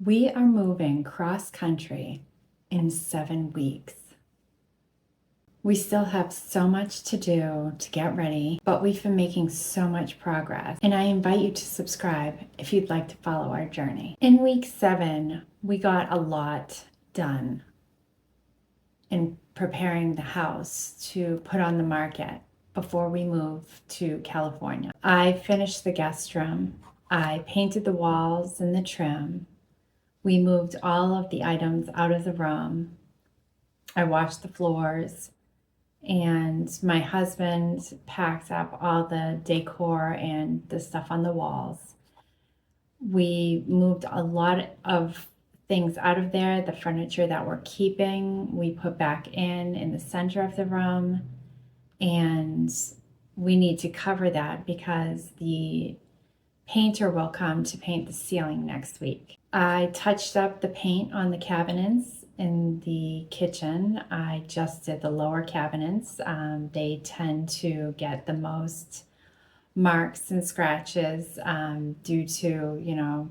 We are moving cross country in 7 weeks. We still have so much to do to get ready, but we've been making so much progress. And I invite you to subscribe if you'd like to follow our journey. In week 7, we got a lot done in preparing the house to put on the market before we move to California. I finished the guest room. I painted the walls and the trim. We moved all of the items out of the room. I washed the floors, and my husband packed up all the decor and the stuff on the walls. We moved a lot of things out of there. The furniture that we're keeping, we put back in the center of the room, and we need to cover that because the painter will come to paint the ceiling next week. I touched up the paint on the cabinets in the kitchen. I just did the lower cabinets. They tend to get the most marks and scratches due to,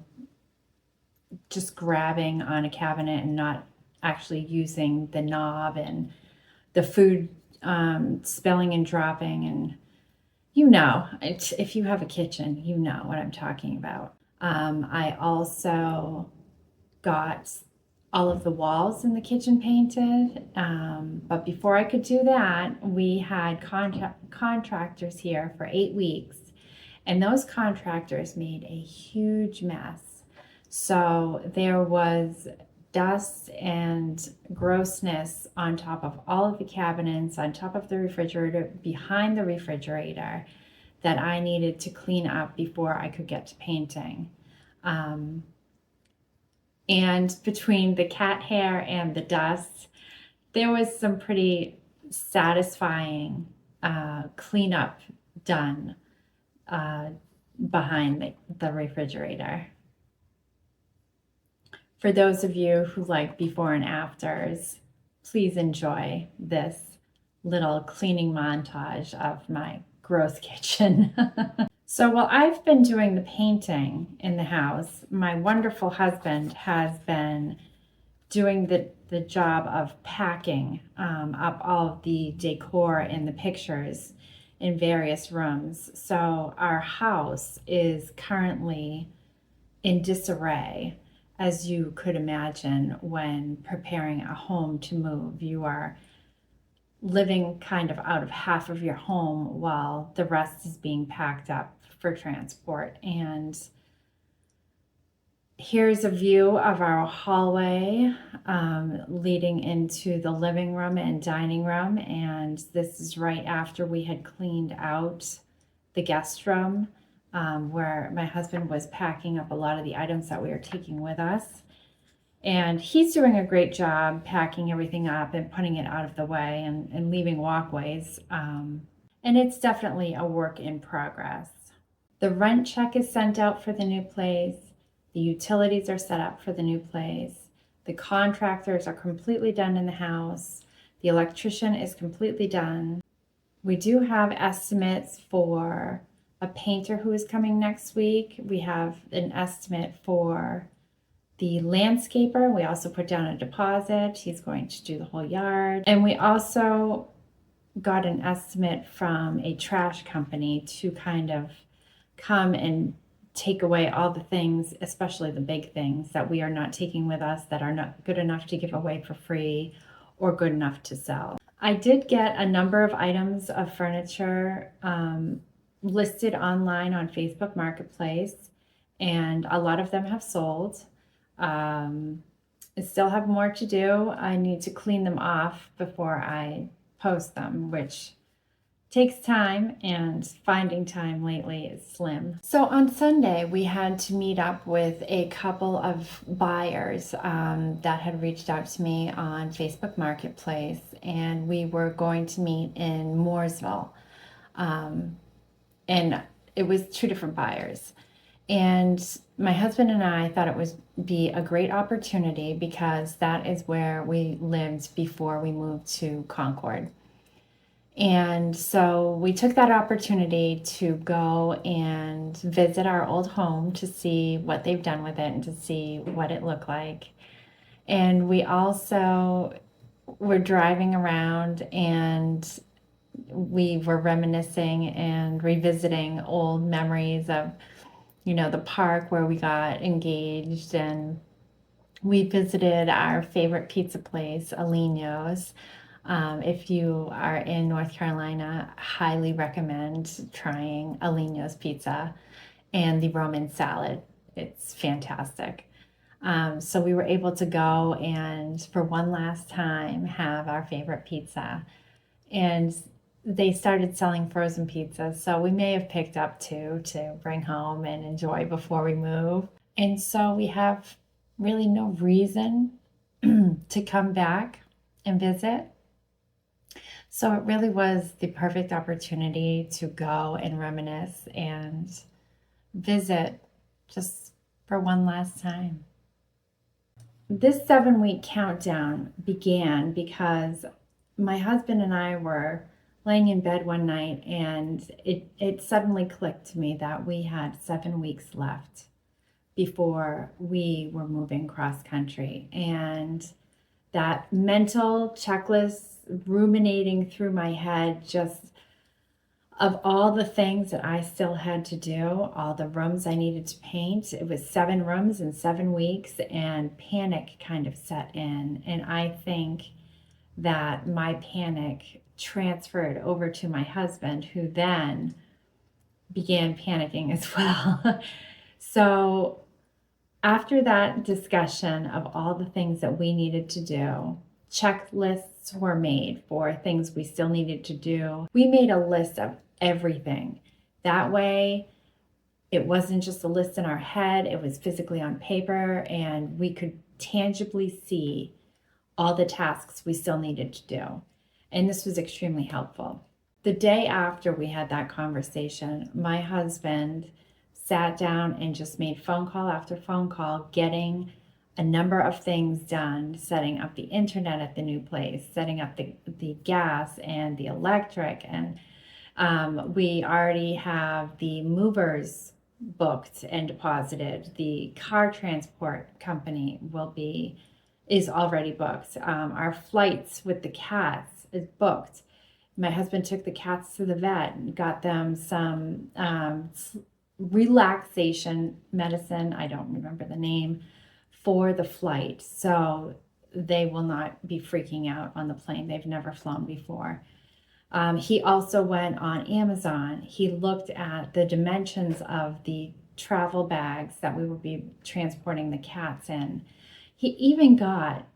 just grabbing on a cabinet and not actually using the knob, and the food spilling and dropping. And if you have a kitchen, you know what I'm talking about. I also got all of the walls in the kitchen painted. But before I could do that, we had contractors here for 8 weeks, and those contractors made a huge mess. So there was dust and grossness on top of all of the cabinets, on top of the refrigerator, behind the refrigerator, that I needed to clean up before I could get to painting. And between the cat hair and the dust, there was some pretty satisfying cleanup done behind the refrigerator. For those of you who like before and afters, please enjoy this little cleaning montage of my gross kitchen. So while I've been doing the painting in the house, my wonderful husband has been doing the job of packing up all of the decor and the pictures in various rooms. So our house is currently in disarray. As you could imagine, when preparing a home to move, you are living kind of out of half of your home while the rest is being packed up for transport. And here's a view of our hallway leading into the living room and dining room. And this is right after we had cleaned out the guest room, where my husband was packing up a lot of the items that we are taking with us. And he's doing a great job packing everything up and putting it out of the way and leaving walkways. And it's definitely a work in progress. The rent check is sent out for the new place. The utilities are set up for the new place. The contractors are completely done in the house. The electrician is completely done. We do have estimates for a painter who is coming next week. We have an estimate for the landscaper. We also put down a deposit. He's going to do the whole yard. And we also got an estimate from a trash company to kind of come and take away all the things, especially the big things that we are not taking with us, that are not good enough to give away for free or good enough to sell. I did get a number of items of furniture listed online on Facebook Marketplace, and a lot of them have sold. I still have more to do. I need to clean them off before I post them, which takes time, and finding time lately is slim. So on Sunday, we had to meet up with a couple of buyers that had reached out to me on Facebook Marketplace, and we were going to meet in Morsville. And it was 2 different buyers. And my husband and I thought it would be a great opportunity because that is where we lived before we moved to Concord. And so we took that opportunity to go and visit our old home to see what they've done with it and to see what it looked like. And we also were driving around and we were reminiscing and revisiting old memories of, the park where we got engaged, and we visited our favorite pizza place, Alino's. If you are in North Carolina, highly recommend trying Alino's pizza and the Roman salad. It's fantastic. So we were able to go and for one last time have our favorite pizza. And they started selling frozen pizzas, so we may have picked up two to bring home and enjoy before we move. And so we have really no reason to come back and visit. So it really was the perfect opportunity to go and reminisce and visit just for one last time. This 7-week countdown began because my husband and I were laying in bed one night, and it suddenly clicked to me that we had 7 weeks left before we were moving cross country. And that mental checklist ruminating through my head, just of all the things that I still had to do, all the rooms I needed to paint. It was 7 rooms in 7 weeks, and panic kind of set in. And I think that my panic transferred over to my husband, who then began panicking as well. So after that discussion of all the things that we needed to do, checklists were made for things we still needed to do. We made a list of everything. That way, it wasn't just a list in our head, it was physically on paper, and we could tangibly see all the tasks we still needed to do. And this was extremely helpful. The day after we had that conversation, my husband sat down and just made phone call after phone call, getting a number of things done, setting up the internet at the new place, setting up the gas and the electric. And we already have the movers booked and deposited. The car transport company is already booked. Our flights with the cats is booked. My husband took the cats to the vet and got them some relaxation medicine. I don't remember the name for the flight. So they will not be freaking out on the plane. They've never flown before. He also went on Amazon. He looked at the dimensions of the travel bags that we would be transporting the cats in. He even got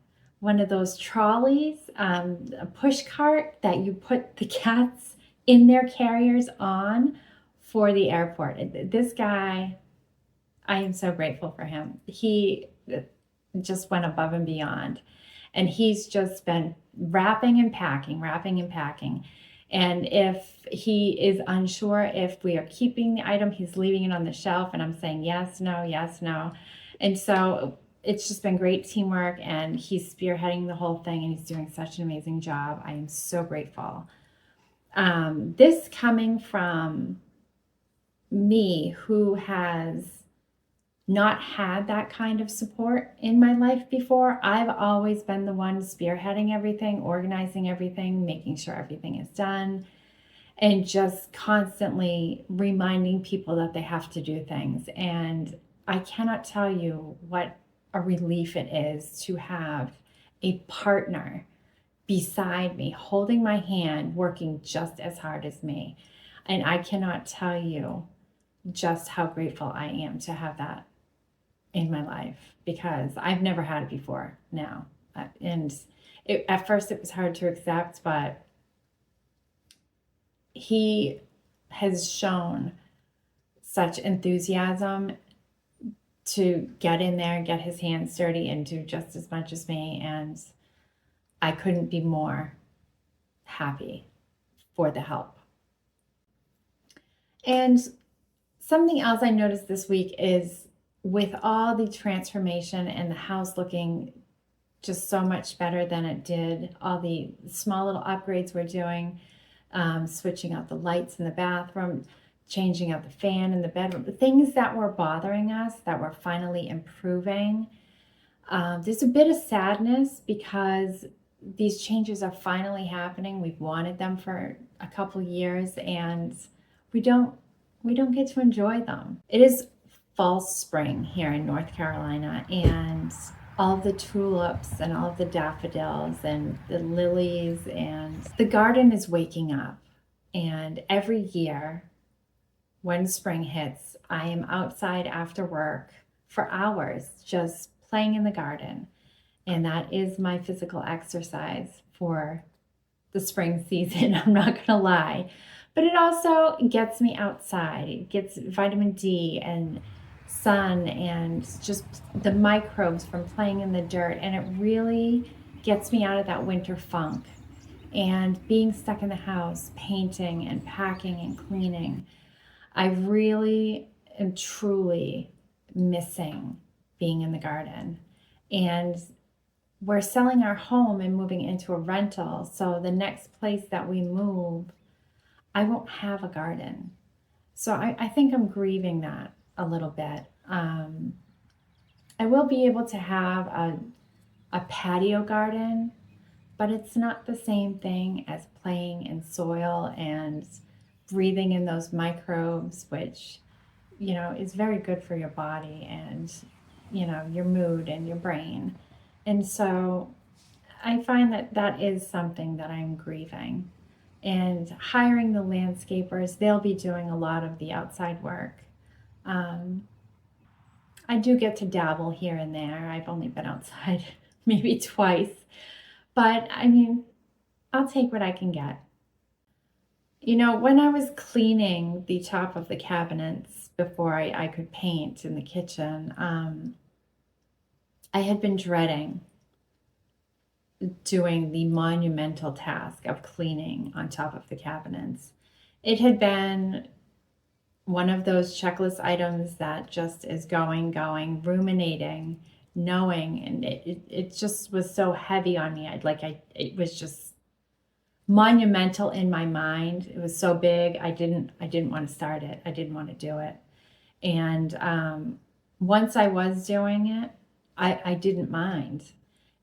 one of those trolleys, a push cart that you put the cats in their carriers on for the airport. This guy, I am so grateful for him. He just went above and beyond. And he's just been wrapping and packing. And if he is unsure if we are keeping the item, he's leaving it on the shelf, and I'm saying yes, no, yes, no. And so it's just been great teamwork, and he's spearheading the whole thing, and he's doing such an amazing job. I am so grateful. This coming from me, who has not had that kind of support in my life before. I've always been the one spearheading everything, organizing everything, making sure everything is done, and just constantly reminding people that they have to do things. And I cannot tell you what a relief it is to have a partner beside me, holding my hand, working just as hard as me. And I cannot tell you just how grateful I am to have that in my life, because I've never had it before now. And at first it was hard to accept, but he has shown such enthusiasm to get in there and get his hands dirty and do just as much as me. And I couldn't be more happy for the help. And something else I noticed this week is, with all the transformation and the house looking just so much better than it did, all the small little upgrades we're doing, switching out the lights in the bathroom, changing out the fan in the bedroom, the things that were bothering us that were finally improving. There's a bit of sadness because these changes are finally happening. We've wanted them for a couple years and we don't get to enjoy them. It is fall spring here in North Carolina, and all of the tulips and all of the daffodils and the lilies, and the garden is waking up. And every year when spring hits, I am outside after work for hours just playing in the garden. And that is my physical exercise for the spring season, I'm not gonna lie. But it also gets me outside. It gets vitamin D and sun and just the microbes from playing in the dirt. And it really gets me out of that winter funk. And being stuck in the house, painting and packing and cleaning, I really am truly missing being in the garden. And we're selling our home and moving into a rental. So the next place that we move, I won't have a garden. So I think I'm grieving that a little bit. I will be able to have a patio garden, but it's not the same thing as playing in soil and breathing in those microbes, which, you know, is very good for your body and, you know, your mood and your brain. And so I find that that is something that I'm grieving. And hiring the landscapers, they'll be doing a lot of the outside work. I do get to dabble here and there. I've only been outside maybe twice. But I mean, I'll take what I can get. You know, when I was cleaning the top of the cabinets before I could paint in the kitchen, I had been dreading doing the monumental task of cleaning on top of the cabinets. It had been one of those checklist items that just is going, ruminating, knowing, and it just was so heavy on me. It was just monumental in my mind. It was so big. I didn't want to start it. I didn't want to do it. And once I was doing it, I didn't mind.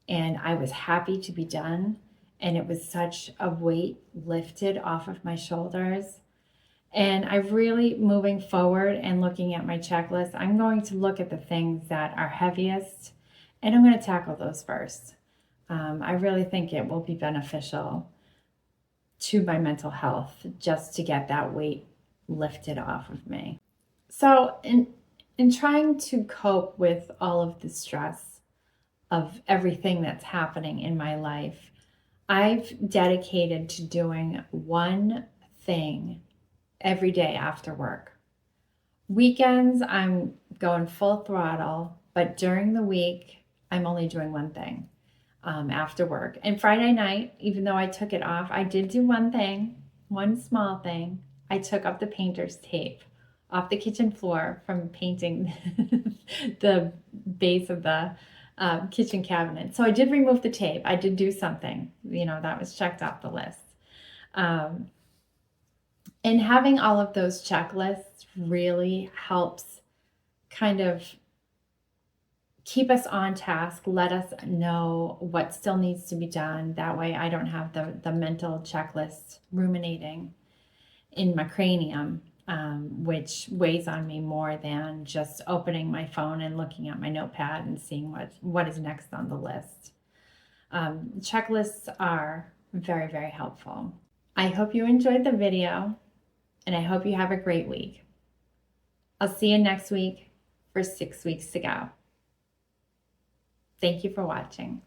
And I was happy to be done. And it was such a weight lifted off of my shoulders. And I really, moving forward and looking at my checklist, I'm going to look at the things that are heaviest and I'm going to tackle those first. I really think it will be beneficial to my mental health just to get that weight lifted off of me. So in trying to cope with all of the stress of everything that's happening in my life, I've dedicated to doing one thing every day after work. Weekends, I'm going full throttle, but during the week, I'm only doing one thing after work. And Friday night, even though I took it off, I did do one thing, one small thing. I took up the painter's tape off the kitchen floor from painting the base of the kitchen cabinet. So I did remove the tape. I did do something, you know, that was checked off the list. And having all of those checklists really helps kind of keep us on task, let us know what still needs to be done. That way I don't have the mental checklist ruminating in my cranium, which weighs on me more than just opening my phone and looking at my notepad and seeing what is next on the list. Checklists are very, very helpful. I hope you enjoyed the video and I hope you have a great week. I'll see you next week for 6 weeks to go. Thank you for watching.